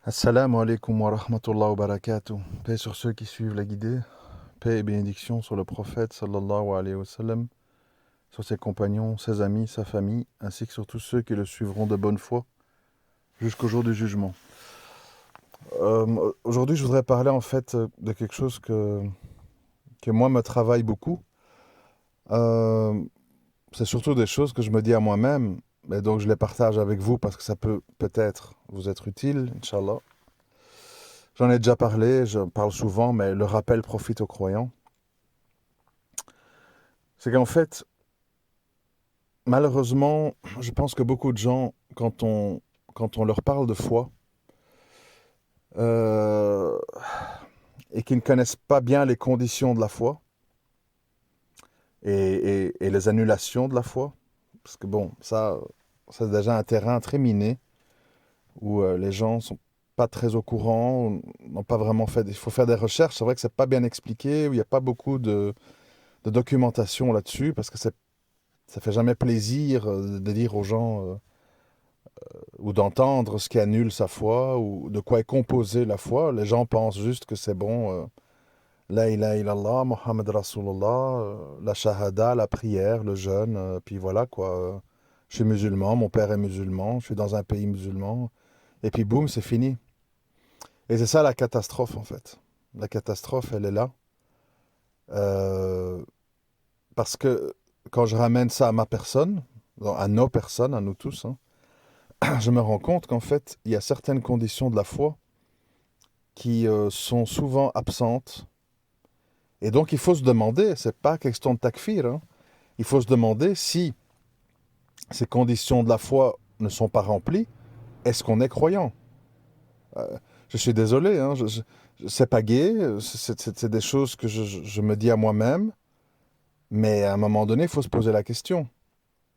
Assalamu alaikum wa rahmatullah wa barakatuh. Paix sur ceux qui suivent la guidée. Paix et bénédiction sur le prophète sallallahu alayhi wa sallam, sur ses compagnons, ses amis, sa famille, ainsi que sur tous ceux qui le suivront de bonne foi jusqu'au jour du jugement. Aujourd'hui, je voudrais parler en fait de quelque chose que moi me travaille beaucoup. Euh, c'est surtout des choses que je me dis à moi-même, et donc je les partage avec vous parce que ça peut peut-être vous être utile, Inch'Allah. J'en ai déjà parlé, je parle souvent, mais le rappel profite aux croyants. C'est qu'en fait, malheureusement, je pense que beaucoup de gens, quand on leur parle de foi, euh, et qui ne connaissent pas bien les conditions de la foi et les annulations de la foi, parce que bon, ça, c'est déjà un terrain très miné où les gens sont pas très au courant, n'ont pas vraiment fait. Il faut faire des recherches. C'est vrai que c'est pas bien expliqué, où il n'y a pas beaucoup de documentation là-dessus, parce que ça fait jamais plaisir de dire aux gens ou d'entendre ce qui annule sa foi ou de quoi est composée la foi. Les gens pensent juste que c'est bon. La ilaha illallah, Mohammed Rasulullah, la shahada, la prière, le jeûne, puis voilà quoi. Je suis musulman, mon père est musulman, je suis dans un pays musulman, et puis boum, c'est fini. Et c'est ça la catastrophe en fait. La catastrophe, elle est là. Euh, Parce que quand je ramène ça à ma personne, à nos personnes, à nous tous, hein, je me rends compte qu'en fait, il y a certaines conditions de la foi qui sont souvent absentes. Et donc, il faut se demander, c'est pas question de takfir, hein, il faut se demander si ces conditions de la foi ne sont pas remplies, est-ce qu'on est croyant? Euh, je suis désolé, hein, c'est pas gay, c'est des choses que je me dis à moi-même, mais à un moment donné, il faut se poser la question.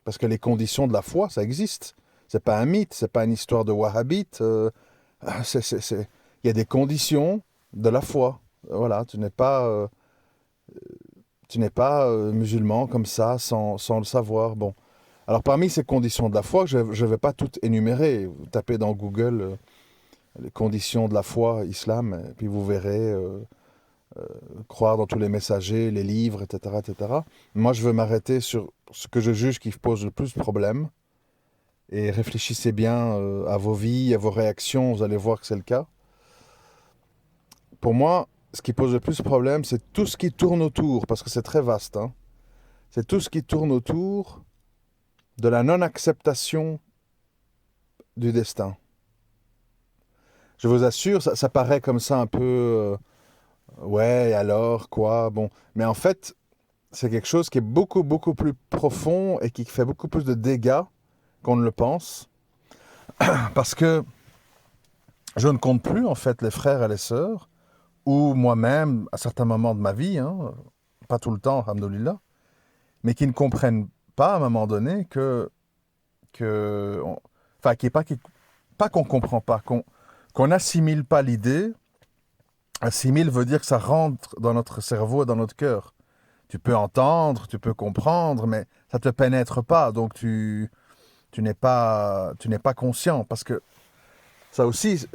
Parce que les conditions de la foi, ça existe. C'est pas un mythe, c'est pas une histoire de wahhabite. Il y a des conditions de la foi. Voilà, tu n'es pas musulman comme ça sans le savoir. Bon. Alors parmi ces conditions de la foi, je ne vais pas toutes énumérer. Vous tapez dans Google les conditions de la foi, islam, et puis vous verrez croire dans tous les messagers, les livres, etc., etc. Moi, je veux m'arrêter sur ce que je juge qui pose le plus de problèmes. Et réfléchissez bien à vos vies, à vos réactions, vous allez voir que c'est le cas. Pour moi, ce qui pose le plus de problème, c'est tout ce qui tourne autour, parce que c'est très vaste, hein. C'est tout ce qui tourne autour de la non-acceptation du destin. Je vous assure, ça paraît comme ça un peu, ouais, alors, quoi, bon. Mais en fait, c'est quelque chose qui est beaucoup, beaucoup plus profond et qui fait beaucoup plus de dégâts qu'on ne le pense. Parce que je ne compte plus, en fait, les frères et les sœurs ou moi-même, à certains moments de ma vie, hein, pas tout le temps, alhamdoulilah, mais qui ne comprennent pas à un moment donné enfin, pas qu'on comprend pas, qu'on n'assimile pas l'idée. Assimile veut dire que ça rentre dans notre cerveau et dans notre cœur. Tu peux entendre, tu peux comprendre, mais ça te pénètre pas, donc tu n'es pas conscient, parce que ça aussi,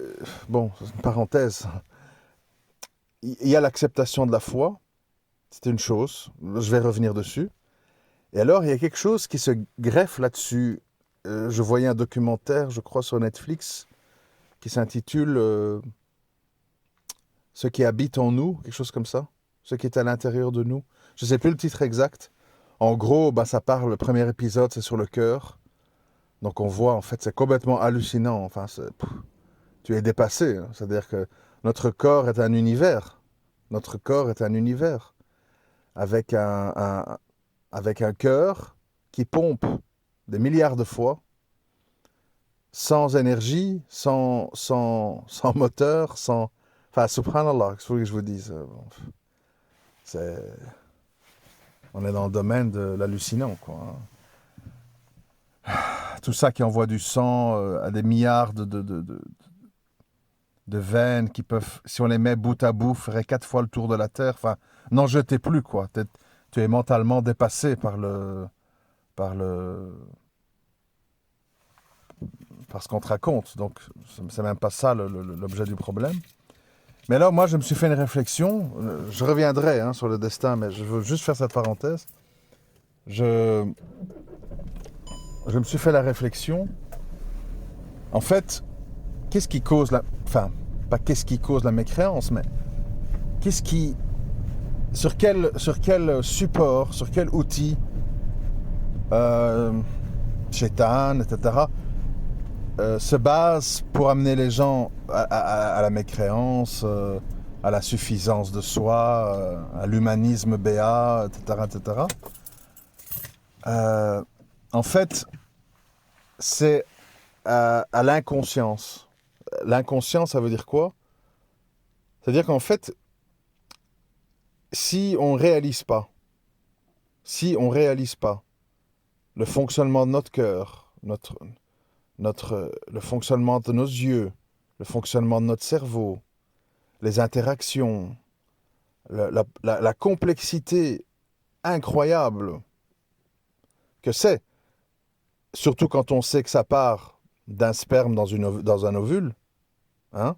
bon, c'est une parenthèse, il y a l'acceptation de la foi, c'est une chose, je vais revenir dessus. Et alors, il y a quelque chose qui se greffe là-dessus. Je voyais un documentaire, je crois, sur Netflix, qui s'intitule Ce qui habite en nous, quelque chose comme ça. Ce qui est à l'intérieur de nous. Je ne sais plus le titre exact. En gros, bah, ça parle, le premier épisode, c'est sur le cœur. Donc on voit, en fait, c'est complètement hallucinant. Enfin, tu es dépassé, hein. C'est-à-dire que notre corps est un univers. Notre corps est un univers. Avec avec un cœur qui pompe des milliards de fois, sans énergie, sans moteur, sans... Enfin, subhanallah, il faut que je vous dise. Bon, c'est... On est dans le domaine de l'hallucinant, quoi, hein. Tout ça qui envoie du sang à des milliards de veines qui peuvent, si on les met bout à bout, feraient 4 fois le tour de la Terre. Enfin, n'en jetez plus, quoi. Tu es mentalement dépassé par le, parce qu'on te raconte. Donc, c'est même pas ça l'objet du problème. Mais là, moi, je me suis fait une réflexion. Je reviendrai sur le destin, mais je veux juste faire cette parenthèse. Je me suis fait la réflexion. En fait, qu'est-ce qui cause la... Enfin, pas qu'est-ce qui cause la mécréance, mais qu'est-ce qui... Sur quel support, sur quel outil, Shaitan, etc., se base pour amener les gens à la mécréance, à la suffisance de soi, à l'humanisme béat, etc., etc. En fait, c'est à l'inconscience. L'inconscience, ça veut dire quoi? C'est-à-dire qu'en fait, si on ne réalise pas le fonctionnement de notre cœur, le fonctionnement de nos yeux, le fonctionnement de notre cerveau, les interactions, la complexité incroyable que c'est, surtout quand on sait que ça part d'un sperme dans un ovule, hein?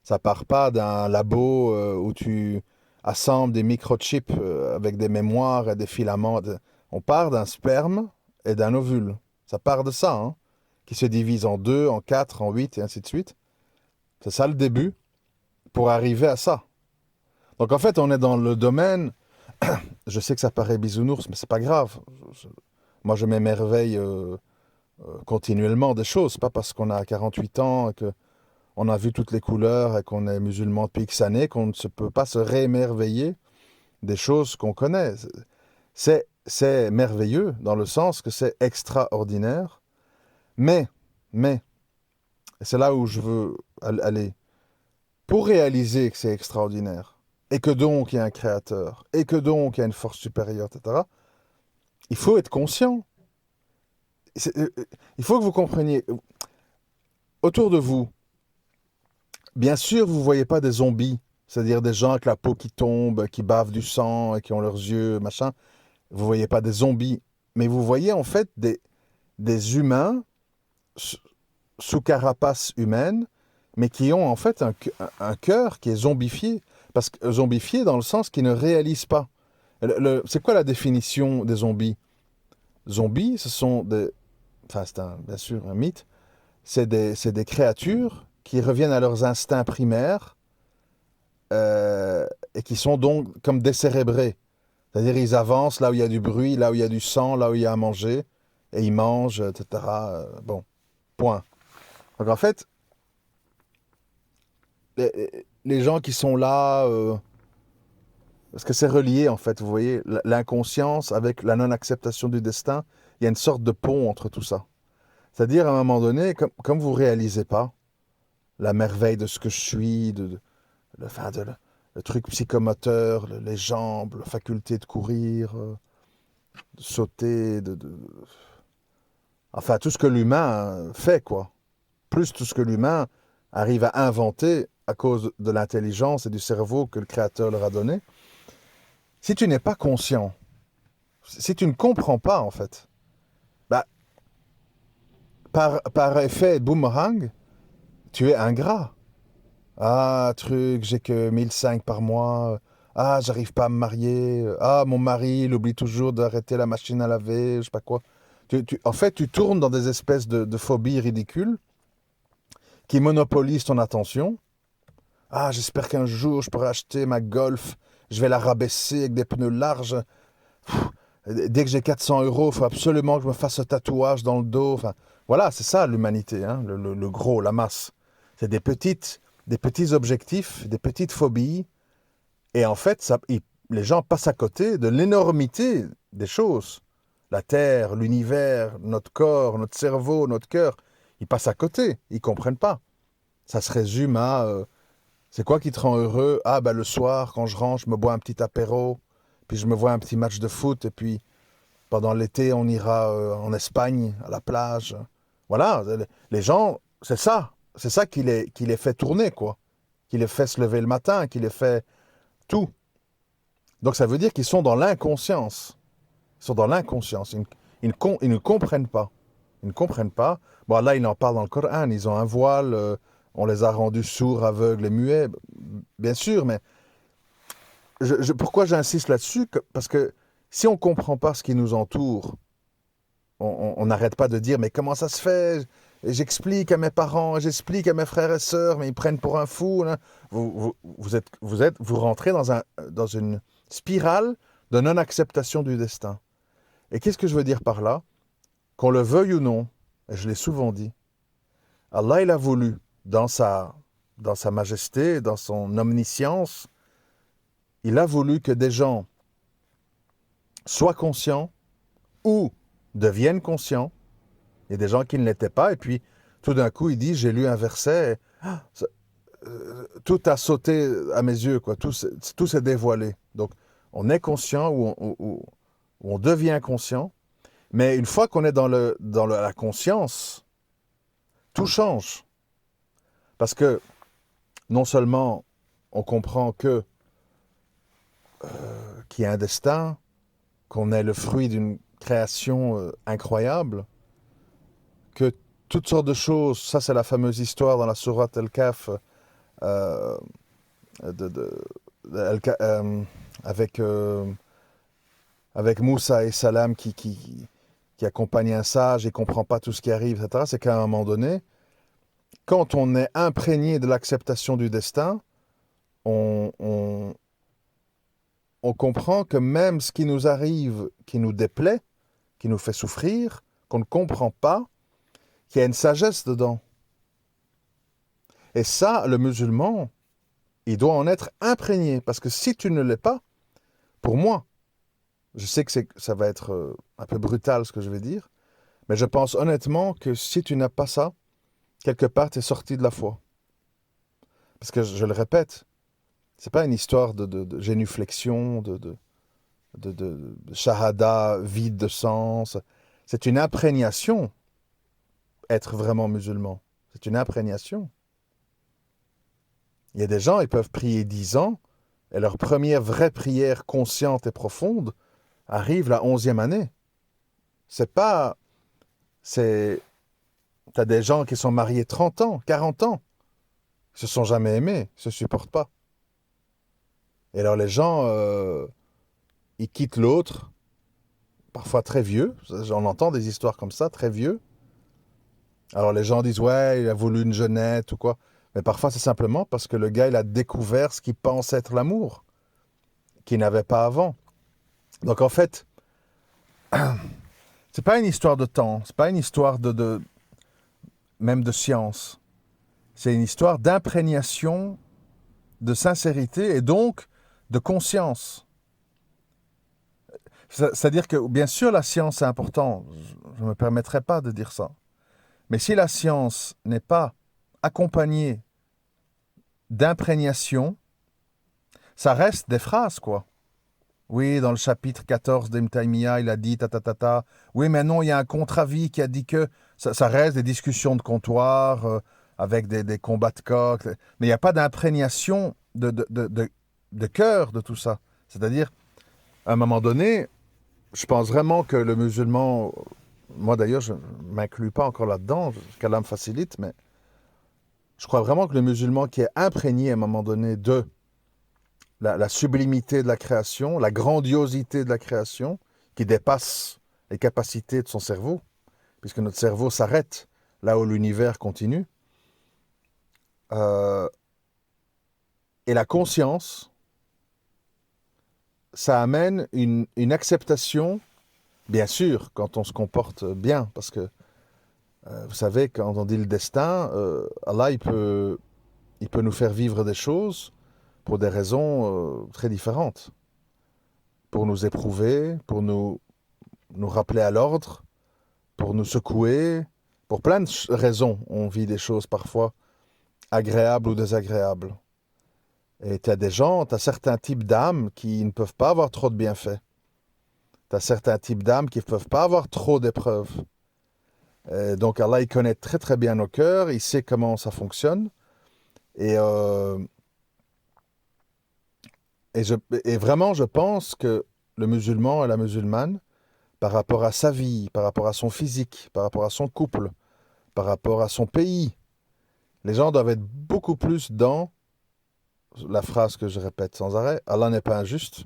Ça part pas d'un labo où tu assembles des microchips avec des mémoires et des filaments. On part d'un sperme et d'un ovule. Ça part de ça, hein, qui se divise en 2, en 4, en 8 et ainsi de suite. C'est ça le début pour arriver à ça. Donc en fait, on est dans le domaine... Je sais que ça paraît bisounours, mais c'est pas grave. Moi, je m'émerveille continuellement des choses. C'est pas parce qu'on a 48 ans et qu'on a vu toutes les couleurs et qu'on est musulman depuis X années qu'on ne peut pas se réémerveiller des choses qu'on connaît. C'est merveilleux dans le sens que c'est extraordinaire. Mais, et c'est là où je veux aller, pour réaliser que c'est extraordinaire, et que donc il y a un créateur, et que donc il y a une force supérieure, etc., il faut être conscient. Il faut que vous compreniez, autour de vous, bien sûr, vous ne voyez pas des zombies, c'est-à-dire des gens avec la peau qui tombe, qui bavent du sang, et qui ont leurs yeux, machin. Vous ne voyez pas des zombies, mais vous voyez en fait des humains sous carapace humaine, mais qui ont en fait un cœur qui est zombifié. Parce que zombifié dans le sens qu'ils ne réalisent pas. C'est quoi la définition des zombies? Zombies, ce sont des... Enfin, c'est bien sûr un mythe. C'est des créatures qui reviennent à leurs instincts primaires et qui sont donc comme décérébrés. C'est-à-dire ils avancent là où il y a du bruit, là où il y a du sang, là où il y a à manger, et ils mangent, etc. Bon, point. Donc en fait, les gens qui sont là, parce que c'est relié en fait, vous voyez, l'inconscience avec la non-acceptation du destin, il y a une sorte de pont entre tout ça. C'est-à-dire à un moment donné, comme vous ne réalisez pas la merveille de ce que je suis, le truc psychomoteur, les jambes, la faculté de courir, de sauter, enfin tout ce que l'humain fait, quoi. Plus tout ce que l'humain arrive à inventer à cause de l'intelligence et du cerveau que le Créateur leur a donné. Si tu n'es pas conscient, si tu ne comprends pas, en fait, bah, par effet boomerang, tu es ingrat. Ah, truc, j'ai que 1005 par mois. Ah, j'arrive pas à me marier. Ah, mon mari, il oublie toujours d'arrêter la machine à laver, je sais pas quoi. En fait, tu tournes dans des espèces de phobies ridicules qui monopolisent ton attention. Ah, j'espère qu'un jour, je pourrai acheter ma Golf. Je vais la rabaisser avec des pneus larges. Dès que j'ai 400 euros, il faut absolument que je me fasse un tatouage dans le dos. Enfin, voilà, c'est ça l'humanité, hein, le gros, la masse. C'est des petits objectifs, des petites phobies. Et en fait, les gens passent à côté de l'énormité des choses. La Terre, l'univers, notre corps, notre cerveau, notre cœur. Ils passent à côté, ils ne comprennent pas. Ça se résume à... c'est quoi qui te rend heureux? Ah, ben le soir, quand je rentre, je me bois un petit apéro, puis je me vois un petit match de foot, et puis pendant l'été, on ira en Espagne, à la plage. Voilà, les gens, c'est ça. C'est ça qui les fait tourner, quoi. Qui les fait se lever le matin, qui les fait tout. Donc ça veut dire qu'ils sont dans l'inconscience. Ils sont dans l'inconscience. Ils ne comprennent pas. Ils ne comprennent pas. Bon, là, ils en parlent dans le Coran. Ils ont un voile, on les a rendus sourds, aveugles et muets. Bien sûr, mais pourquoi j'insiste là-dessus? Parce que si on ne comprend pas ce qui nous entoure, on n'arrête pas de dire, mais comment ça se fait? Et j'explique à mes parents, j'explique à mes frères et sœurs, mais ils prennent pour un fou, là. Vous rentrez dans une spirale de non-acceptation du destin. Et qu'est-ce que je veux dire par là? Qu'on le veuille ou non, et je l'ai souvent dit, Allah, il a voulu, dans sa majesté, dans son omniscience, il a voulu que des gens soient conscients ou deviennent conscients. Il y a des gens qui ne l'étaient pas, et puis tout d'un coup, il dit, j'ai lu un verset, et, tout a sauté à mes yeux, quoi. Tout s'est dévoilé. Donc, on est conscient ou on devient conscient, mais une fois qu'on est dans la conscience, tout change. Parce que non seulement on comprend qu'il y a un destin, qu'on est le fruit d'une création incroyable, que toutes sortes de choses, ça c'est la fameuse histoire dans la sourate Al-Kahf, euh, de, de, avec, avec Moussa et Salam qui accompagne un sage et ne comprend pas tout ce qui arrive, etc. C'est qu'à un moment donné, quand on est imprégné de l'acceptation du destin, on, on, on comprend que même ce qui nous arrive, qui nous déplaît, qui nous fait souffrir, qu'on ne comprend pas, qu'il y a une sagesse dedans. Et ça, le musulman, il doit en être imprégné. Parce que si tu ne l'es pas, pour moi, je sais que ça va être un peu brutal ce que je vais dire, mais je pense honnêtement que si tu n'as pas ça, quelque part, tu es sorti de la foi. Parce que je le répète, c'est pas une histoire de génuflexion, de shahada vide de sens. C'est une imprégnation, être vraiment musulman. C'est une imprégnation. Il y a des gens, ils peuvent prier 10 ans, et leur première vraie prière consciente et profonde arrive la 11e année. C'est pas... c'est... T'as des gens qui sont mariés 30 ans, 40 ans, ils se sont jamais aimés, ils se supportent pas. Et alors les gens, ils quittent l'autre, parfois très vieux, j'en entends des histoires comme ça, très vieux. Alors les gens disent, ouais, il a voulu une jeunette ou quoi. Mais parfois c'est simplement parce que le gars, il a découvert ce qu'il pense être l'amour, qu'il n'avait pas avant. Donc en fait, c'est pas une histoire de temps, c'est pas une histoire même de science. C'est une histoire d'imprégnation, de sincérité et donc de conscience. C'est-à-dire que, bien sûr, la science est importante. Je ne me permettrai pas de dire ça. Mais si la science n'est pas accompagnée d'imprégnation, ça reste des phrases, quoi. Oui, dans le chapitre 14 d'Ibn Taymiyyah, il a dit ta. Oui, mais non, il y a un contre-avis qui a dit que ça reste des discussions de comptoir avec des combats de coq. Mais il n'y a pas d'imprégnation de cœur de tout ça. C'est-à-dire, à un moment donné, je pense vraiment que le musulman, moi d'ailleurs, je ne m'inclus pas encore là-dedans, qu'Allah me facilite, mais je crois vraiment que le musulman qui est imprégné à un moment donné de la sublimité de la création, la grandiosité de la création, qui dépasse les capacités de son cerveau, puisque notre cerveau s'arrête là où l'univers continue, euh, et la conscience, ça amène une acceptation, bien sûr, quand on se comporte bien, parce que vous savez, quand on dit le destin, Allah, il peut nous faire vivre des choses pour des raisons très différentes. Pour nous éprouver, pour nous rappeler à l'ordre, pour nous secouer. Pour plein de raisons, on vit des choses parfois agréables ou désagréables. Et tu as des gens, tu as certains types d'âmes qui ne peuvent pas avoir trop de bienfaits. Tu as certains types d'âmes qui ne peuvent pas avoir trop d'épreuves. Donc Allah, il connaît très très bien nos cœurs, il sait comment ça fonctionne. Et, euh, et vraiment, je pense que le musulman et la musulmane, par rapport à sa vie, par rapport à son physique, par rapport à son couple, par rapport à son pays. Les gens doivent être beaucoup plus dans la phrase que je répète sans arrêt, Allah n'est pas injuste.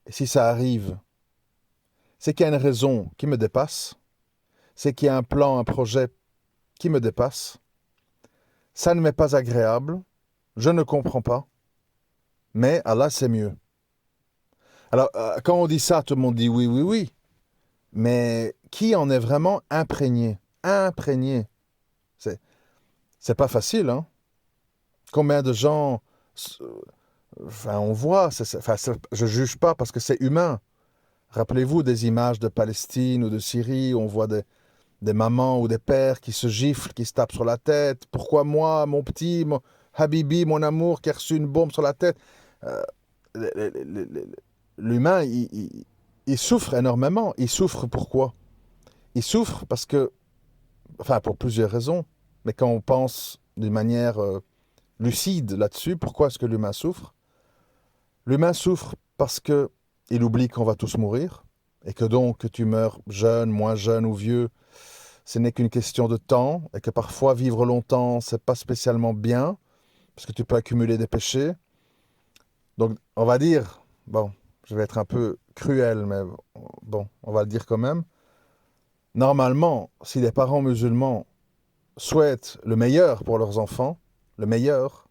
Et si ça arrive, c'est qu'il y a une raison qui me dépasse, c'est qu'il y a un plan, un projet qui me dépasse. Ça ne m'est pas agréable, je ne comprends pas, mais Allah c'est mieux. Alors, quand on dit ça, tout le monde dit oui, oui, oui. Mais qui en est vraiment imprégné? Imprégné. C'est, c'est pas facile, hein? Combien de gens... Enfin, on voit, je juge pas parce que c'est humain. Rappelez-vous des images de Palestine ou de Syrie où on voit des mamans ou des pères qui se giflent, qui se tapent sur la tête. Pourquoi moi, mon petit, mon Habibi, mon amour, qui a reçu une bombe sur la tête? Euh, L'humain, il souffre énormément. Il souffre pourquoi? Il souffre parce que, enfin, pour plusieurs raisons. Mais quand on pense d'une manière lucide là-dessus, pourquoi est-ce que l'humain souffre? L'humain souffre parce que il oublie qu'on va tous mourir et que donc que tu meurs jeune, moins jeune ou vieux, ce n'est qu'une question de temps et que parfois vivre longtemps, c'est pas spécialement bien parce que tu peux accumuler des péchés. Donc, on va dire, bon, je vais être un peu cruel, mais bon, on va le dire quand même. Normalement, si les parents musulmans souhaitent le meilleur pour leurs enfants, le meilleur,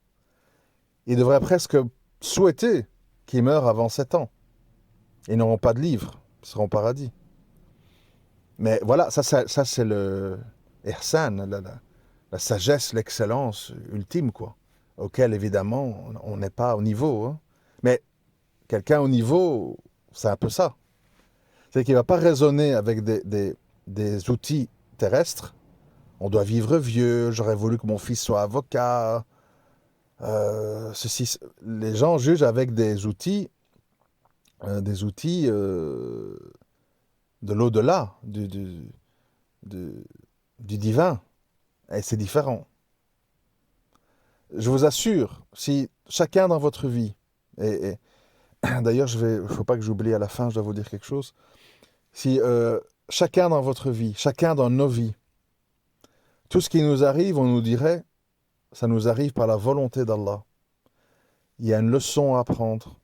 ils devraient presque souhaiter qu'ils meurent avant 7 ans. Ils n'auront pas de livre, ils seront au paradis. Mais voilà, ça c'est le ihsan, la sagesse, l'excellence ultime, quoi, auquel évidemment on n'est pas au niveau. Hein. Mais quelqu'un au niveau, c'est un peu ça. C'est qu'il ne va pas raisonner avec des outils terrestres. On doit vivre vieux, j'aurais voulu que mon fils soit avocat. Les gens jugent avec des outils de l'au-delà, du divin. Et c'est différent. Je vous assure, si chacun dans votre vie, et d'ailleurs, il ne faut pas que j'oublie à la fin, je dois vous dire quelque chose. Si chacun dans votre vie, chacun dans nos vies, tout ce qui nous arrive, on nous dirait, ça nous arrive par la volonté d'Allah. Il y a une leçon à apprendre.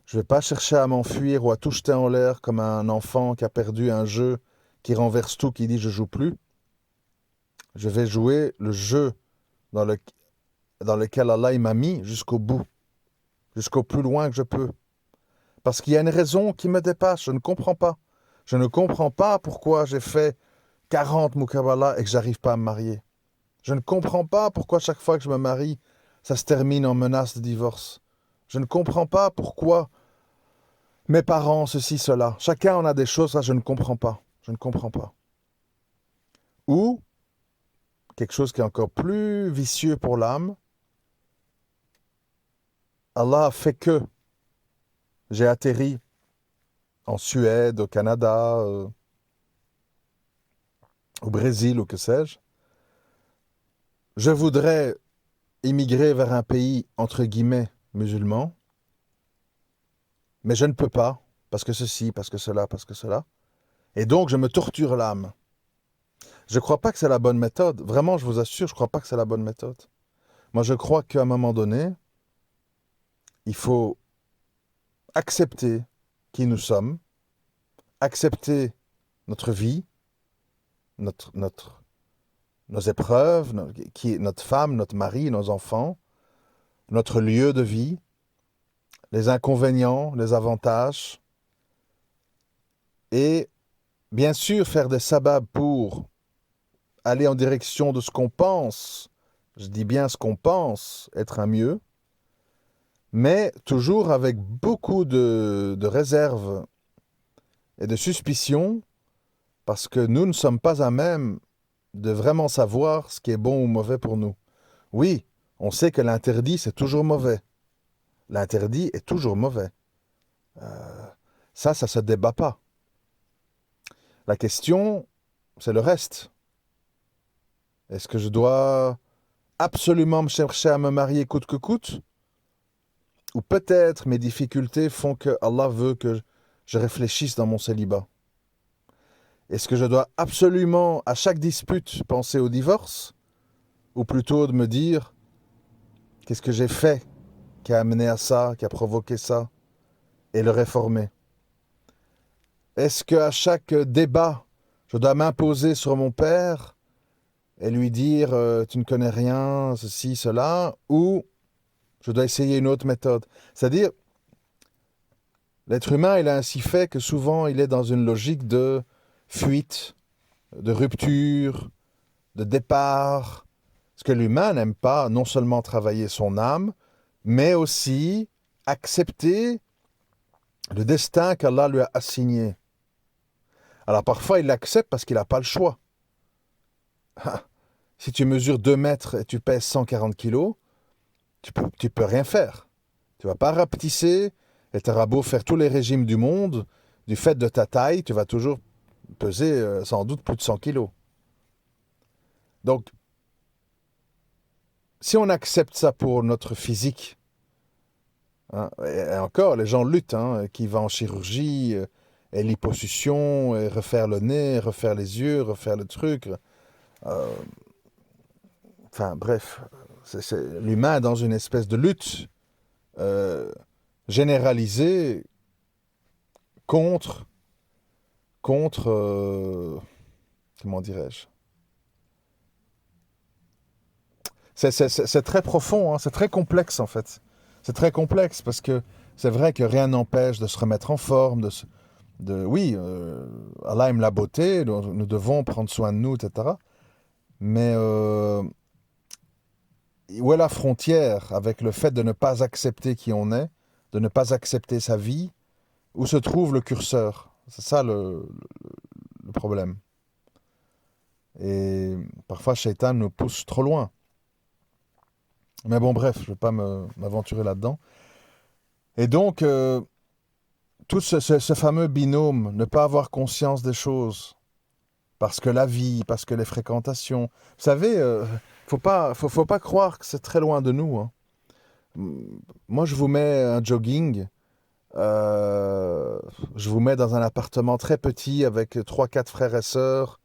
Je ne vais pas chercher à m'enfuir ou à tout jeter en l'air comme un enfant qui a perdu un jeu, qui renverse tout, qui dit je joue plus. Je vais jouer le jeu dans lequel Allah m'a mis jusqu'au bout, jusqu'au plus loin que je peux. Parce qu'il y a une raison qui me dépasse, je ne comprends pas. Je ne comprends pas pourquoi j'ai fait 40 muqabala et que j'arrive pas à me marier. Je ne comprends pas pourquoi chaque fois que je me marie, ça se termine en menace de divorce. Je ne comprends pas pourquoi mes parents, ceci, cela. Chacun en a des choses, ça je ne comprends pas. Je ne comprends pas. Ou, quelque chose qui est encore plus vicieux pour l'âme, Allah a fait que j'ai atterri en Suède, au Canada, au Brésil, ou que sais-je. Je voudrais immigrer vers un pays, entre guillemets, musulman, mais je ne peux pas, parce que ceci, parce que cela, parce que cela. Et donc, je me torture l'âme. Je ne crois pas que c'est la bonne méthode. Vraiment, je vous assure, je ne crois pas que c'est la bonne méthode. Moi, je crois qu'à un moment donné, il faut accepter qui nous sommes, accepter notre vie, nos épreuves, notre femme, notre mari, nos enfants, notre lieu de vie, les inconvénients, les avantages, et bien sûr faire des sababs pour aller en direction de ce qu'on pense, je dis bien ce qu'on pense être un mieux, mais toujours avec beaucoup de réserve et de suspicion, parce que nous ne sommes pas à même de vraiment savoir ce qui est bon ou mauvais pour nous. Oui, on sait que l'interdit, c'est toujours mauvais. L'interdit est toujours mauvais. Ça ne se débat pas. La question, c'est le reste. Est-ce que je dois absolument me chercher à me marier coûte que coûte? Ou peut-être mes difficultés font que Allah veut que je réfléchisse dans mon célibat. Est-ce que je dois absolument, à chaque dispute, penser au divorce? Ou plutôt de me dire, qu'est-ce que j'ai fait qui a amené à ça, qui a provoqué ça, et le réformer? Est-ce qu'à chaque débat, je dois m'imposer sur mon père et lui dire tu ne connais rien, ceci, cela, ou je dois essayer une autre méthode? C'est-à-dire, l'être humain, il a ainsi fait que souvent, il est dans une logique de fuite, de rupture, de départ. Parce que l'humain n'aime pas non seulement travailler son âme, mais aussi accepter le destin qu'Allah lui a assigné. Alors parfois, il l'accepte parce qu'il n'a pas le choix. Si tu mesures 2 mètres et tu pèses 140 kilos, tu peux rien faire. Tu vas pas rapetisser et tu auras beau faire tous les régimes du monde, du fait de ta taille, tu vas toujours peser sans doute plus de 100 kilos. Donc, si on accepte ça pour notre physique, hein, et encore, les gens luttent, hein, qui va en chirurgie, et liposuction, et refaire le nez, refaire les yeux, refaire le truc. Euh, enfin, bref, l'humain est dans une espèce de lutte euh, généralisée contre, comment dirais-je? C'est très profond, hein, c'est très complexe en fait. C'est très complexe parce que c'est vrai que rien n'empêche de se remettre en forme, oui, Allah aime la beauté, nous devons prendre soin de nous, etc. Mais où est la frontière avec le fait de ne pas accepter qui on est, de ne pas accepter sa vie? Où se trouve le curseur? C'est ça le problème. Et parfois, Shaitan nous pousse trop loin. Mais bon, bref, je ne vais pas m'aventurer là-dedans. Et donc, tout ce fameux binôme, ne pas avoir conscience des choses, parce que la vie, parce que les fréquentations. Vous savez, faut pas croire que c'est très loin de nous, hein. Moi, je vous mets un jogging, je vous mets dans un appartement très petit avec trois quatre frères et sœurs,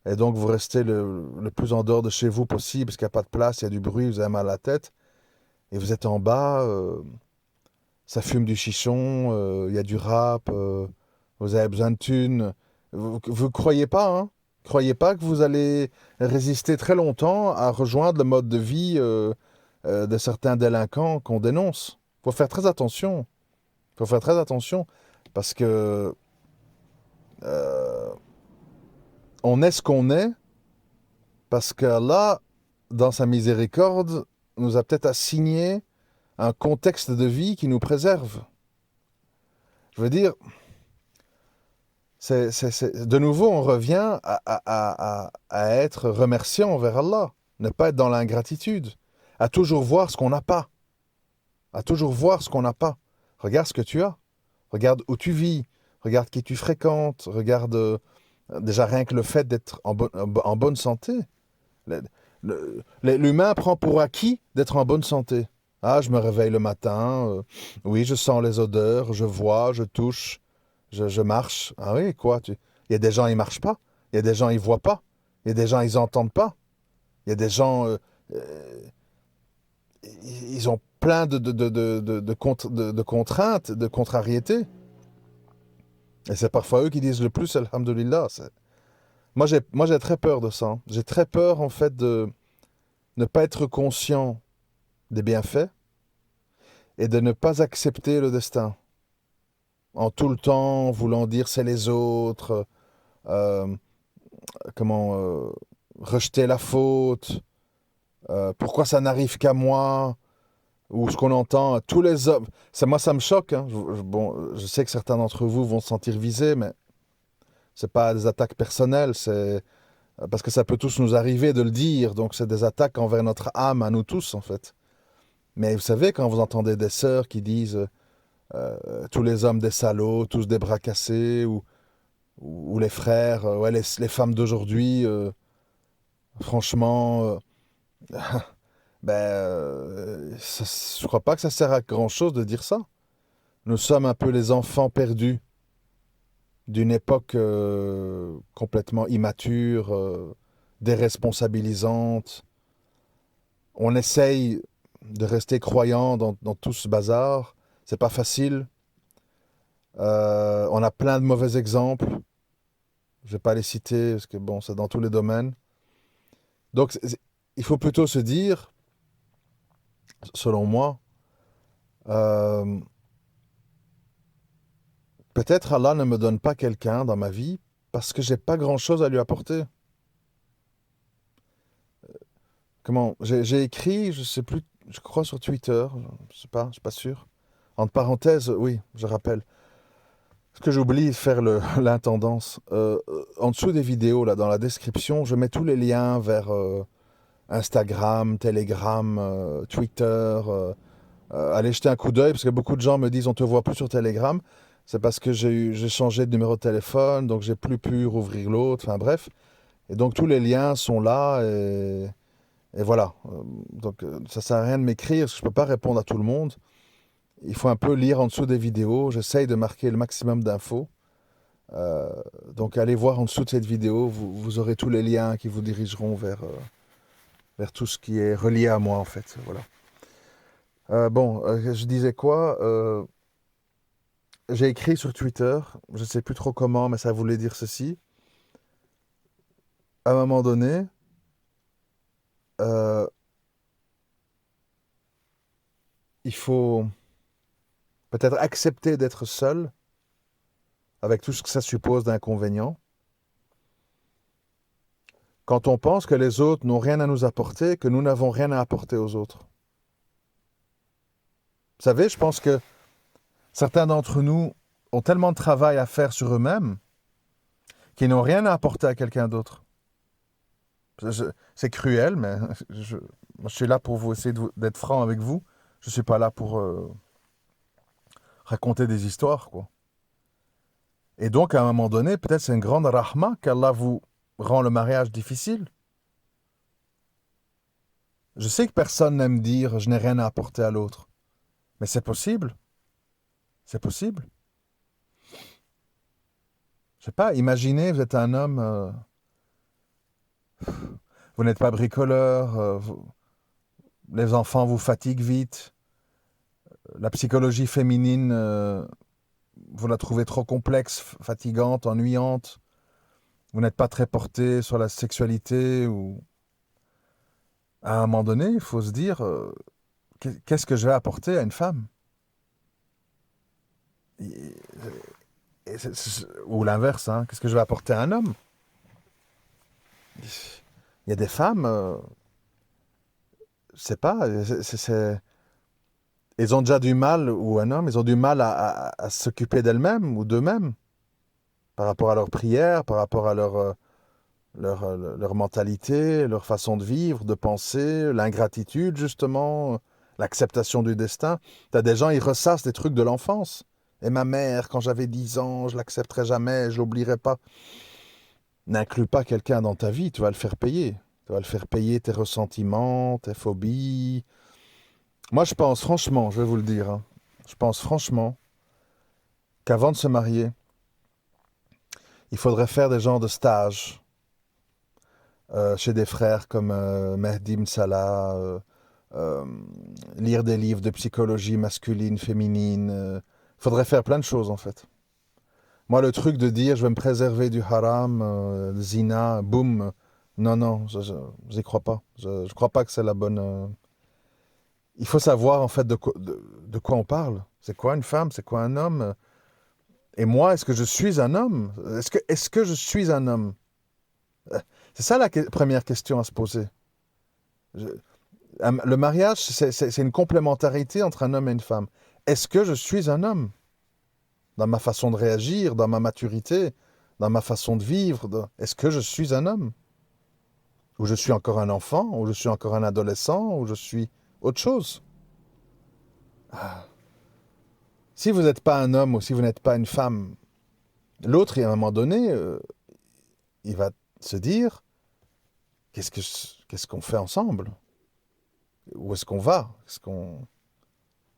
et donc vous restez le plus en dehors de chez vous possible, parce qu'il n'y a pas de place, il y a du bruit, vous avez mal à la tête, et vous êtes en bas, ça fume du chichon, il y a du rap, vous avez besoin de thunes. Vous ne croyez pas, hein? Croyez pas que vous allez résister très longtemps à rejoindre le mode de vie de certains délinquants qu'on dénonce. Il faut faire très attention. Il faut faire très attention parce que euh, on est ce qu'on est parce qu'Allah, dans sa miséricorde, nous a peut-être assigné un contexte de vie qui nous préserve. Je veux dire, de nouveau, on revient à être remerciant envers Allah, ne pas être dans l'ingratitude, à toujours voir ce qu'on n'a pas, à toujours voir ce qu'on n'a pas. Regarde ce que tu as, regarde où tu vis, regarde qui tu fréquentes, regarde déjà rien que le fait d'être en bonne santé. L'humain prend pour acquis d'être en bonne santé. Ah, je me réveille le matin, oui, je sens les odeurs, je vois, je touche. Je marche. Ah oui, quoi? Il y a des gens, ils marchent pas. Il y a des gens, ils voient pas. Il y a des gens, ils entendent pas. Il y a des gens, euh, ils ont plein de contraintes, de contrariétés. Et c'est parfois eux qui disent le plus, Alhamdulillah. Moi, j'ai très peur de ça, hein. J'ai très peur, en fait, de ne pas être conscient des bienfaits et de ne pas accepter le destin. En tout le temps, voulant dire c'est les autres, euh, comment rejeter la faute, pourquoi ça n'arrive qu'à moi, ou ce qu'on entend, tous les hommes. Moi, ça me choque, hein. Bon, je sais que certains d'entre vous vont se sentir visés, mais c'est pas des attaques personnelles, c'est parce que ça peut tous nous arriver de le dire, donc c'est des attaques envers notre âme, à nous tous, en fait. Mais vous savez, quand vous entendez des sœurs qui disent tous les hommes des salauds, tous des bras cassés, ou les frères, ouais, les femmes d'aujourd'hui, franchement, ben, je crois pas que ça sert à grand chose de dire ça. Nous sommes un peu les enfants perdus d'une époque complètement immature, déresponsabilisante. On essaye de rester croyant dans tout ce bazar. C'est pas facile. On a plein de mauvais exemples. Je vais pas les citer parce que bon, c'est dans tous les domaines. Donc, il faut plutôt se dire, selon moi, euh, peut-être Allah ne me donne pas quelqu'un dans ma vie parce que j'ai pas grand-chose à lui apporter. Comment? J'ai écrit, je sais plus, je crois sur Twitter, je suis pas sûr. Entre parenthèses, oui, je rappelle. Parce que j'oublie de faire l'intendance. En dessous des vidéos, là, dans la description, je mets tous les liens vers Instagram, Telegram, Twitter. Allez jeter un coup d'œil, parce que beaucoup de gens me disent on te voit plus sur Telegram. C'est parce que j'ai changé de numéro de téléphone, donc j'ai plus pu rouvrir l'autre. Enfin bref. Et donc tous les liens sont là et voilà. Donc ça sert à rien de m'écrire, parce que je peux pas répondre à tout le monde. Il faut un peu lire en dessous des vidéos. J'essaye de marquer le maximum d'infos. Euh, donc allez voir en dessous de cette vidéo, vous aurez tous les liens qui vous dirigeront vers tout ce qui est relié à moi en fait. Voilà. Bon, je disais quoi? J'ai écrit sur Twitter, je ne sais plus trop comment, mais ça voulait dire ceci. À un moment donné, euh, il faut peut-être accepter d'être seul, avec tout ce que ça suppose d'inconvénients, quand on pense que les autres n'ont rien à nous apporter, que nous n'avons rien à apporter aux autres. Vous savez, je pense que certains d'entre nous ont tellement de travail à faire sur eux-mêmes qu'ils n'ont rien à apporter à quelqu'un d'autre. C'est cruel, mais moi, je suis là pour vous essayer d'être franc avec vous. Je ne suis pas là pour raconter des histoires, quoi. Et donc, à un moment donné, peut-être c'est une grande rahma qu'Allah vous rend le mariage difficile. Je sais que personne n'aime dire je n'ai rien à apporter à l'autre, mais c'est possible. C'est possible. Je sais pas, imaginez, vous êtes un homme, vous n'êtes pas bricoleur, les enfants vous fatiguent vite, la psychologie féminine, vous la trouvez trop complexe, fatigante, ennuyante, vous n'êtes pas très porté sur la sexualité, ou à un moment donné, il faut se dire, qu'est-ce que je vais apporter à une femme? Et- ou l'inverse, hein, qu'est-ce que je vais apporter à un homme? Il y a des femmes, je sais pas, ils ont déjà du mal, ou un homme, ils ont du mal à s'occuper d'elles-mêmes ou d'eux-mêmes, par rapport à leur prière, par rapport à leur mentalité, leur façon de vivre, de penser, l'ingratitude, justement, l'acceptation du destin. T'as des gens, ils ressassent des trucs de l'enfance. Et ma mère, quand j'avais 10 ans, je l'accepterai jamais, je l'oublierai pas. N'inclus pas quelqu'un dans ta vie, tu vas le faire payer. Tu vas le faire payer tes ressentiments, tes phobies. Moi, je pense franchement, je vais vous le dire, hein, je pense franchement qu'avant de se marier, il faudrait faire des genres de stages chez des frères comme Mehdi Msala, euh, lire des livres de psychologie masculine, féminine. Il faudrait faire plein de choses en fait. Moi, le truc de dire je vais me préserver du haram, zina, boum, non, non, j'y crois pas. Je crois pas que c'est la bonne. Il faut savoir en fait de quoi on parle. C'est quoi une femme? C'est quoi un homme? Et moi, est-ce que je suis un homme? Est-ce que je suis un homme? C'est ça la première question à se poser. Je- le mariage, c'est une complémentarité entre un homme et une femme. Est-ce que je suis un homme? Dans ma façon de réagir, dans ma maturité, dans ma façon de vivre. Est-ce que je suis un homme? Ou je suis encore un enfant? Ou je suis encore un adolescent? Ou je suis autre chose? Si vous n'êtes pas un homme ou si vous n'êtes pas une femme, l'autre, à un moment donné, il va se dire, qu'est-ce qu'on fait ensemble? Où est-ce qu'on va?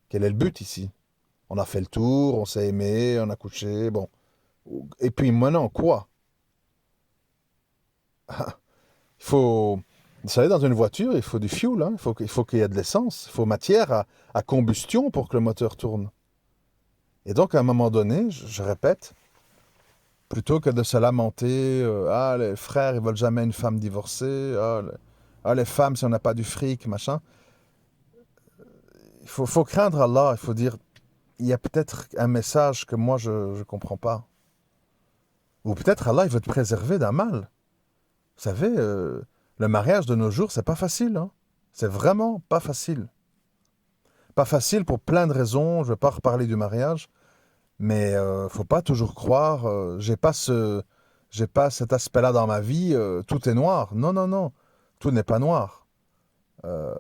Quel est le but ici? On a fait le tour, on s'est aimé, on a couché, bon. Et puis maintenant, quoi? Il faut, vous savez, dans une voiture, il faut du fuel, hein. Il faut qu'il y ait de l'essence, il faut matière à combustion pour que le moteur tourne. Et donc, à un moment donné, je répète, plutôt que de se lamenter, ah, les frères, ils veulent jamais une femme divorcée, les femmes, si on n'a pas du fric, machin, faut craindre Allah, il faut dire, il y a peut-être un message que moi, je ne comprends pas. Ou peut-être Allah, il veut te préserver d'un mal. Vous savez, le mariage de nos jours, c'est pas facile, hein. C'est vraiment pas facile. Pas facile pour plein de raisons, je ne vais pas reparler du mariage, mais faut pas toujours croire, j'ai pas cet aspect-là dans ma vie, tout est noir. Non, non, non, tout n'est pas noir. Euh,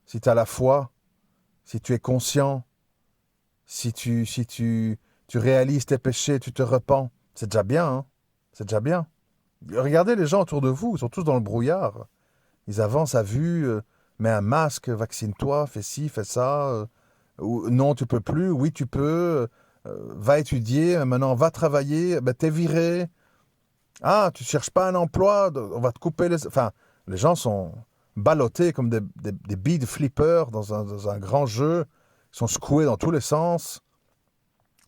si tu as la foi, si tu es conscient, si tu réalises tes péchés, tu te repens, c'est déjà bien, hein. C'est déjà bien. Regardez les gens autour de vous, ils sont tous dans le brouillard. Ils avancent à vue, mets un masque, vaccine-toi, fais ci, fais ça. Ou, non, tu peux plus, oui, tu peux. Va étudier, maintenant va travailler, ben, t'es viré. Ah, tu cherches pas un emploi, on va te couper les... Enfin, les gens sont ballottés comme des billes de flipper dans un grand jeu. Ils sont secoués dans tous les sens.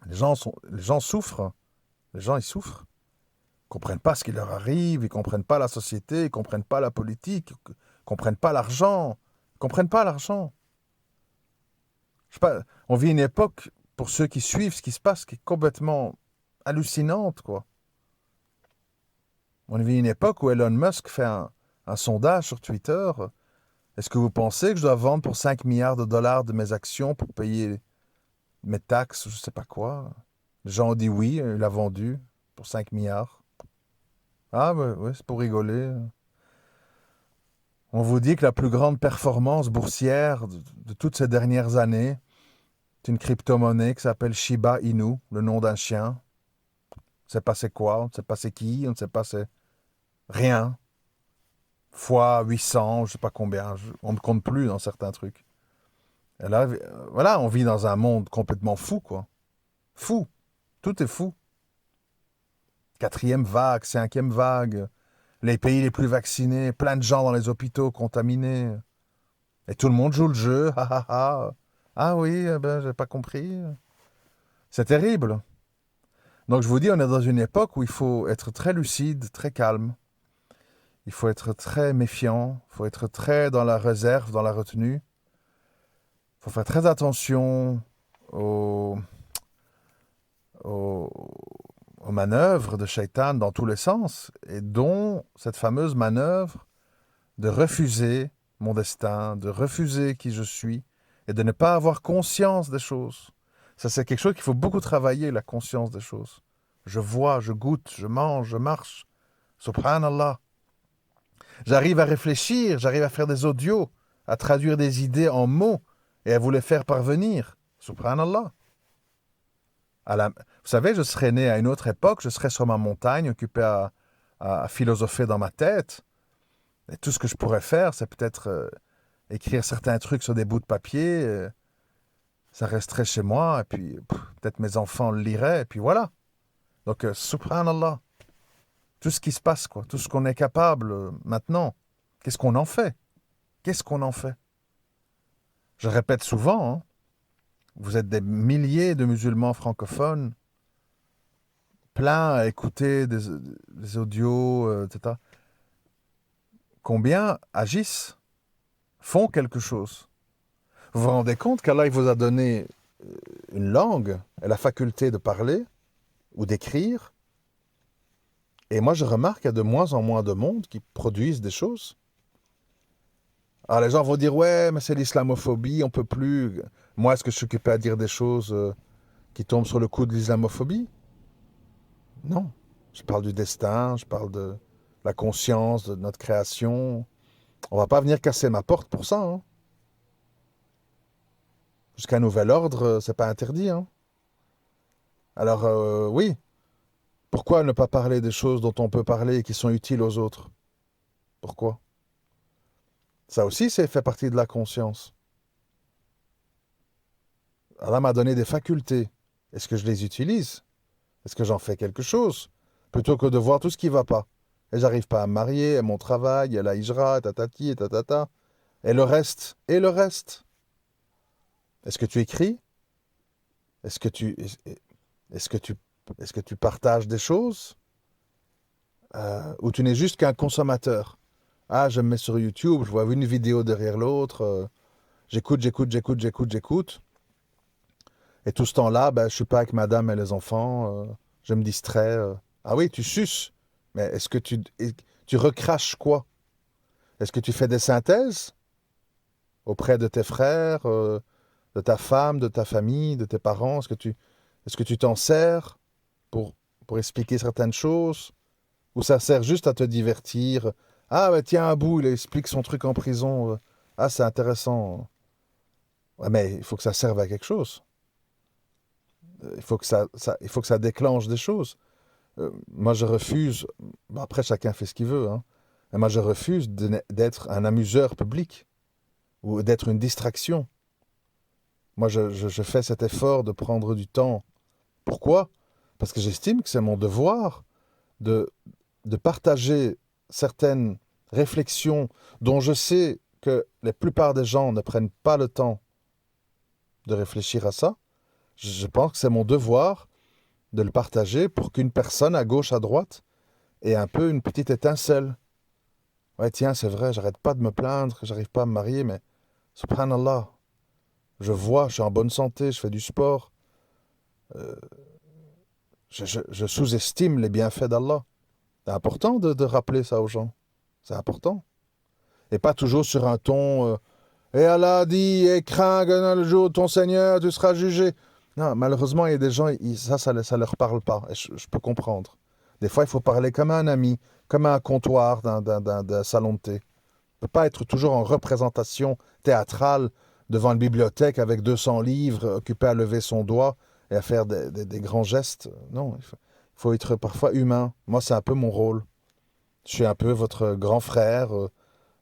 Les gens souffrent. Les gens, ils souffrent. Ils comprennent pas ce qui leur arrive, ils comprennent pas la société, ils comprennent pas la politique, ils comprennent pas l'argent. Ils comprennent pas l'argent. Je sais pas, on vit une époque, pour ceux qui suivent ce qui se passe, qui est complètement hallucinante, quoi. On vit une époque où Elon Musk fait un sondage sur Twitter. Est-ce que vous pensez que je dois vendre pour 5 milliards de dollars de mes actions pour payer mes taxes, je sais pas quoi? Les gens ont dit oui, il a vendu pour 5 milliards. Ah ouais, ouais, c'est pour rigoler. On vous dit que la plus grande performance boursière de toutes ces dernières années, c'est une crypto-monnaie qui s'appelle Shiba Inu, le nom d'un chien. On ne sait pas c'est quoi, on ne sait pas c'est qui, on ne sait pas c'est rien. Fois 800, je ne sais pas combien, on ne compte plus dans certains trucs. Et là, voilà, on vit dans un monde complètement fou, quoi. Fou. Tout est fou. Quatrième vague, cinquième vague, les pays les plus vaccinés, plein de gens dans les hôpitaux contaminés. Et tout le monde joue le jeu, ah ah ah. Ah oui, ben, j'ai pas compris. C'est terrible. Donc je vous dis, on est dans une époque où il faut être très lucide, très calme. Il faut être très méfiant. Il faut être très dans la réserve, dans la retenue. Il faut faire très attention aux, aux, aux manœuvres de Shaitan dans tous les sens, et dont cette fameuse manœuvre de refuser mon destin, de refuser qui je suis, et de ne pas avoir conscience des choses. Ça, c'est quelque chose qu'il faut beaucoup travailler, la conscience des choses. Je vois, je goûte, je mange, je marche. Subhanallah. J'arrive à réfléchir, j'arrive à faire des audios, à traduire des idées en mots et à vous les faire parvenir. Subhanallah. Vous savez, je serais né à une autre époque, je serais sur ma montagne, occupé à philosopher dans ma tête. Et tout ce que je pourrais faire, c'est peut-être écrire certains trucs sur des bouts de papier. Ça resterait chez moi, et puis peut-être mes enfants le liraient, et puis voilà. Donc, subhanallah. Tout ce qui se passe, quoi. Tout ce qu'on est capable maintenant. Qu'est-ce qu'on en fait? Qu'est-ce qu'on en fait? Je répète souvent, hein, vous êtes des milliers de musulmans francophones, pleins à écouter des audios, etc. Combien agissent, font quelque chose? Vous vous rendez compte qu'Allah il vous a donné une langue et la faculté de parler ou d'écrire? Et moi, je remarque qu'il y a de moins en moins de monde qui produisent des choses. Alors les gens vont dire, ouais, mais c'est l'islamophobie, on peut plus. Moi, est-ce que je suis occupé à dire des choses qui tombent sur le coup de l'islamophobie? Non. Je parle du destin, je parle de la conscience, de notre création. On va pas venir casser ma porte pour ça, hein. Jusqu'à nouvel ordre, c'est pas interdit, hein. Alors, oui, pourquoi ne pas parler des choses dont on peut parler et qui sont utiles aux autres? Pourquoi? Ça aussi, c'est fait partie de la conscience. Allah m'a donné des facultés. Est-ce que je les utilise? Est-ce que j'en fais quelque chose? Plutôt que de voir tout ce qui va pas. Et j'arrive pas à me marier, à mon travail, à la hijra, tatati, et tatata. Et le reste, et le reste. Est-ce que tu écris? Est-ce que tu, est-ce que tu, est-ce que tu partages des choses? Ou tu n'es juste qu'un consommateur? Ah, je me mets sur YouTube, je vois une vidéo derrière l'autre, j'écoute, j'écoute, j'écoute, j'écoute, j'écoute. Et tout ce temps-là, ben, je suis pas avec madame et les enfants, je me distrais. Ah oui, tu suces, mais est-ce que tu recraches quoi? Est-ce que tu fais des synthèses auprès de tes frères, de ta femme, de ta famille, de tes parents? Est-ce que tu t'en sers pour, pour expliquer certaines choses? Ou ça sert juste à te divertir? Ah, bah tiens, un bout, il explique son truc en prison. Ah, c'est intéressant. Ouais, mais il faut que ça serve à quelque chose. Il faut que ça déclenche des choses. Moi, je refuse. Bon, après, chacun fait ce qu'il veut, hein. Mais moi, je refuse d'être un amuseur public ou d'être une distraction. Moi, je fais cet effort de prendre du temps. Pourquoi? Parce que j'estime que c'est mon devoir de, de partager certaines réflexions dont je sais que la plupart des gens ne prennent pas le temps de réfléchir à ça. Je pense que c'est mon devoir de le partager pour qu'une personne à gauche, à droite, ait un peu une petite étincelle. Ouais, tiens, c'est vrai, j'arrête pas de me plaindre que j'arrive pas à me marier, mais subhanallah, je suis en bonne santé, je fais du sport. Euh, je sous-estime les bienfaits d'Allah. C'est important de rappeler ça aux gens. C'est important. Et pas toujours sur un ton et Allah dit, et crains que le jour de ton Seigneur, tu seras jugé. Non, malheureusement, il y a des gens, ça leur parle pas. Et je peux comprendre. Des fois, il faut parler comme un ami, comme à un comptoir d'un salon de thé. On ne peut pas être toujours en représentation théâtrale devant une bibliothèque avec 200 livres, occupé à lever son doigt et à faire des grands gestes. Non, il faut être parfois humain. Moi, c'est un peu mon rôle. Je suis un peu votre grand frère,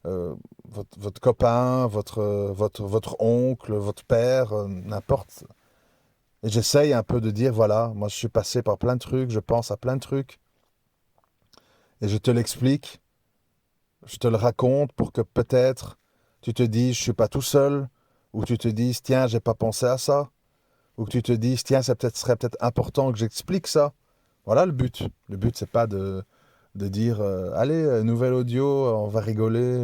votre copain, votre oncle, votre père, n'importe. Et j'essaye un peu de dire, voilà, moi je suis passé par plein de trucs, je pense à plein de trucs, et je te l'explique, je te le raconte pour que peut-être tu te dises, je suis pas tout seul, ou tu te dises, tiens, j'ai pas pensé à ça, ou que tu te dises, tiens, serait peut-être important que j'explique ça. Voilà le but. Le but, c'est pas de dire, allez, nouvel audio, on va rigoler.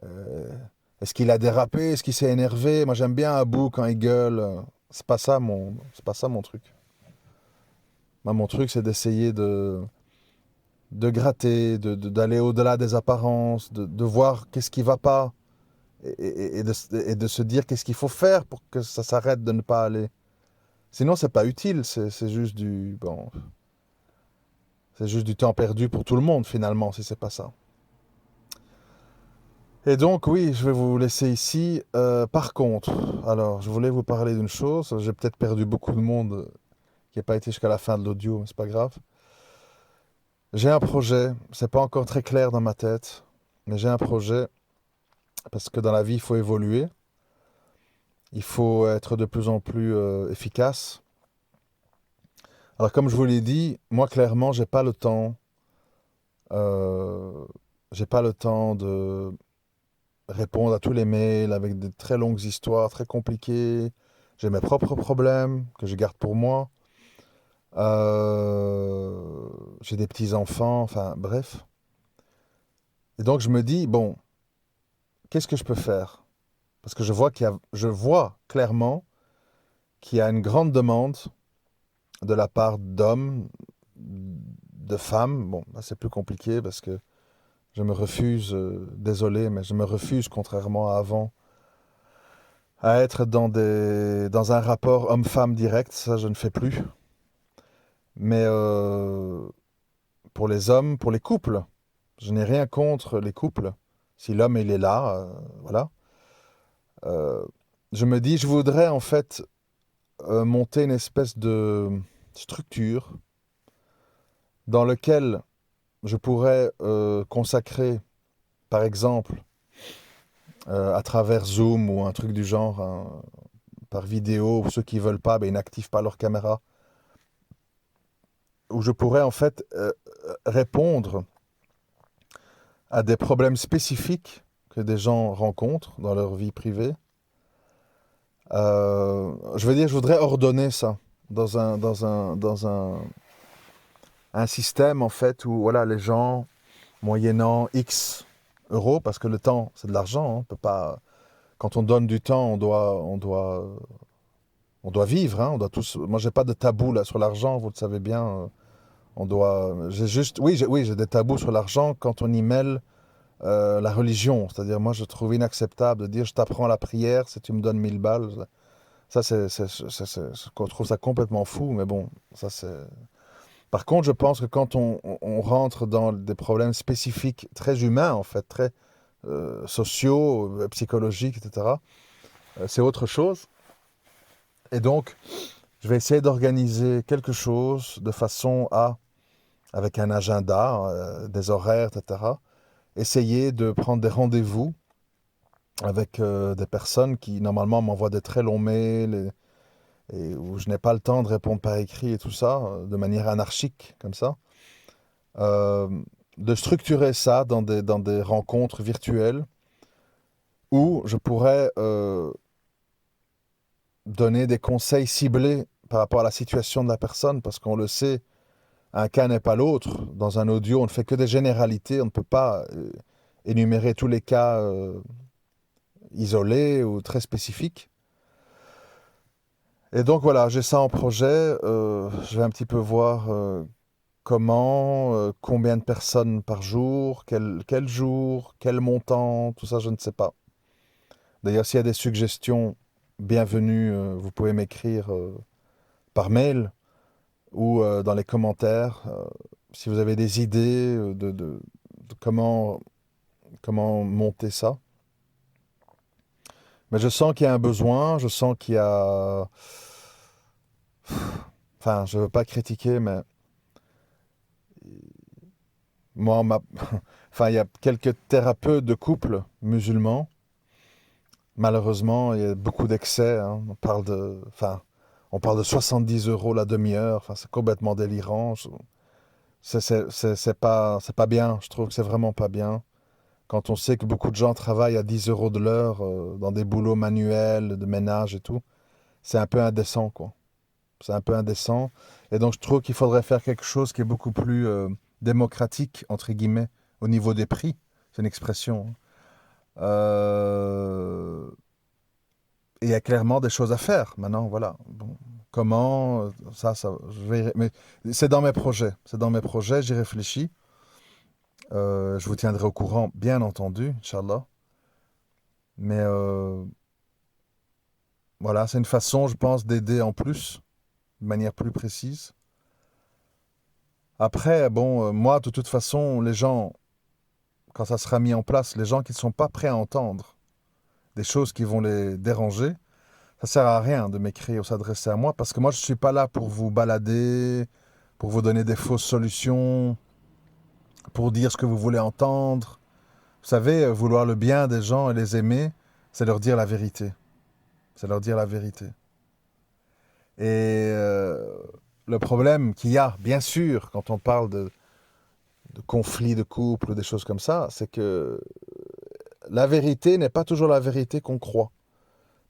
Euh, Est-ce qu'il a dérapé? Est-ce qu'il s'est énervé? Moi, j'aime bien Abou quand il gueule. C'est pas ça mon truc. Moi, mon truc, c'est d'essayer de gratter, d'aller au-delà des apparences, de voir qu'est-ce qui va pas et de se dire qu'est-ce qu'il faut faire pour que ça s'arrête de ne pas aller. Sinon, c'est pas utile. C'est juste du temps perdu pour tout le monde finalement si c'est pas ça. Et donc, oui, je vais vous laisser ici. Par contre, alors, je voulais vous parler d'une chose. J'ai peut-être perdu beaucoup de monde qui n'a pas été jusqu'à la fin de l'audio, mais c'est pas grave. J'ai un projet. C'est pas encore très clair dans ma tête, mais j'ai un projet parce que dans la vie, il faut évoluer. Il faut être de plus en plus efficace. Alors, comme je vous l'ai dit, moi, clairement, j'ai pas le temps. euh, j'ai pas le temps de répondre à tous les mails avec de très longues histoires, très compliquées. J'ai mes propres problèmes que je garde pour moi. J'ai des petits-enfants, enfin bref. Et donc je me dis, bon, qu'est-ce que je peux faire? Parce que je vois clairement qu'il y a une grande demande de la part d'hommes, de femmes. Bon, là, c'est plus compliqué parce que je me refuse, désolé, mais je me refuse, contrairement à avant, à être dans un rapport homme-femme direct, ça je ne fais plus. Mais pour les hommes, pour les couples, je n'ai rien contre les couples. Si l'homme il est là, voilà. Euh, je me dis, je voudrais en fait monter une espèce de structure dans laquelle je pourrais consacrer, par exemple, à travers Zoom ou un truc du genre, hein, par vidéo, ceux qui veulent pas, ben, ils n'activent pas leur caméra. où je pourrais en fait répondre à des problèmes spécifiques que des gens rencontrent dans leur vie privée. Je voudrais ordonner ça dans un système en fait où voilà, les gens, moyennant X euros, parce que le temps c'est de l'argent, hein, on peut pas, quand on donne du temps, on doit vivre, hein, on doit tous. Moi, j'ai pas de tabou là sur l'argent, vous le savez bien. J'ai juste, oui, j'ai des tabous sur l'argent quand on y mêle la religion. C'est-à-dire, moi, je trouve inacceptable de dire, je t'apprends la prière si tu me donnes 1000 balles. Ça, on trouve ça complètement fou, mais bon, ça c'est. Par contre, je pense que quand on rentre dans des problèmes spécifiques, très humains en fait, très sociaux, psychologiques, etc., c'est autre chose. Et donc, je vais essayer d'organiser quelque chose de façon à, avec un agenda, des horaires, etc., essayer de prendre des rendez-vous avec des personnes qui, normalement, m'envoient des très longs mails et où je n'ai pas le temps de répondre par écrit et tout ça, de manière anarchique, comme ça. Euh, de structurer ça dans des rencontres virtuelles où je pourrais donner des conseils ciblés par rapport à la situation de la personne, parce qu'on le sait, un cas n'est pas l'autre. Dans un audio, on ne fait que des généralités, on ne peut pas énumérer tous les cas isolés ou très spécifiques. Et donc voilà, j'ai ça en projet. Je vais un petit peu voir comment, combien de personnes par jour, quel jour, quel montant, tout ça, je ne sais pas. D'ailleurs, s'il y a des suggestions, bienvenues, vous pouvez m'écrire par mail ou dans les commentaires. Si vous avez des idées de comment monter ça. Mais je sens qu'il y a un besoin, je sens qu'il y a. Enfin, je ne veux pas critiquer, mais moi, enfin, il y a quelques thérapeutes de couple musulmans. Malheureusement, il y a beaucoup d'excès, hein. On parle de 70 euros la demi-heure. Enfin, c'est complètement délirant. C'est pas bien. Je trouve que c'est vraiment pas bien. Quand on sait que beaucoup de gens travaillent à 10 euros de l'heure dans des boulots manuels, de ménage et tout, c'est un peu indécent, quoi. C'est un peu indécent. Et donc, je trouve qu'il faudrait faire quelque chose qui est beaucoup plus démocratique, entre guillemets, au niveau des prix. C'est une expression, hein. Et il y a clairement des choses à faire. Maintenant, voilà. Bon, comment, mais c'est dans mes projets. C'est dans mes projets, j'y réfléchis. Je vous tiendrai au courant, bien entendu, Inch'Allah. Mais voilà, c'est une façon, je pense, d'aider en plus, de manière plus précise. Après, bon, moi, de toute façon, les gens, quand ça sera mis en place, les gens qui ne sont pas prêts à entendre des choses qui vont les déranger, ça sert à rien de m'écrire ou s'adresser à moi, parce que moi, je ne suis pas là pour vous balader, pour vous donner des fausses solutions, pour dire ce que vous voulez entendre. Vous savez, vouloir le bien des gens et les aimer, c'est leur dire la vérité. C'est leur dire la vérité. Et le problème qu'il y a, bien sûr, quand on parle de conflits de couple ou des choses comme ça, c'est que la vérité n'est pas toujours la vérité qu'on croit.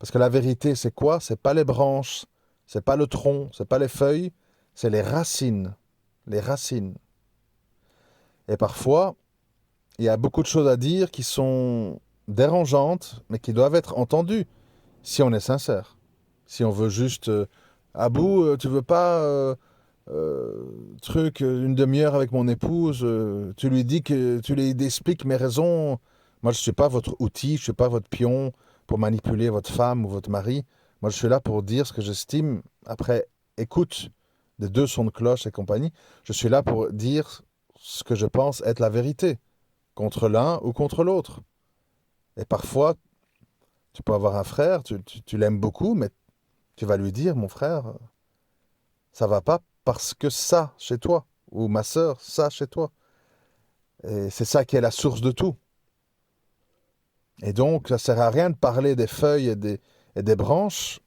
Parce que la vérité, c'est quoi? C'est pas les branches, c'est pas le tronc, c'est pas les feuilles, c'est les racines. Les racines. Et parfois, il y a beaucoup de choses à dire qui sont dérangeantes, mais qui doivent être entendues si on est sincère. Si on veut juste Abou, tu veux pas une demi-heure avec mon épouse, tu lui dis que tu lui expliques mes raisons. Moi, je suis pas votre outil, je suis pas votre pion pour manipuler votre femme ou votre mari. Moi, je suis là pour dire ce que j'estime. Après, écoute des deux sons de cloche et compagnie. Je suis là pour dire ce que je pense être la vérité, contre l'un ou contre l'autre. Et parfois, tu peux avoir un frère, tu l'aimes beaucoup, mais tu vas lui dire, mon frère, ça va pas parce que ça chez toi, ou ma sœur, ça chez toi. Et c'est ça qui est la source de tout. Et donc, ça sert à rien de parler des feuilles et des branches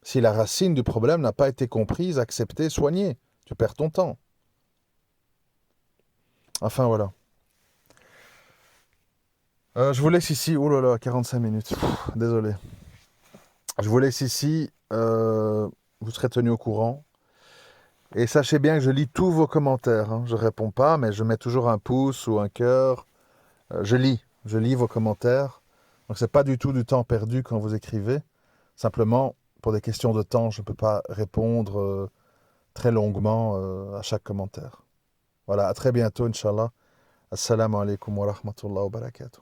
si la racine du problème n'a pas été comprise, acceptée, soignée. Tu perds ton temps. Enfin voilà. Je vous laisse ici. Oh là là, 45 minutes. Désolé. Je vous laisse ici. Vous serez tenu au courant. Et sachez bien que je lis tous vos commentaires, hein. Je réponds pas, mais je mets toujours un pouce ou un cœur. Je lis vos commentaires. Donc c'est pas du tout du temps perdu quand vous écrivez. Simplement, pour des questions de temps, je ne peux pas répondre très longuement à chaque commentaire. Voilà, à très bientôt, Inch'Allah. Assalamu alaikum wa rahmatullahi wa barakatuh.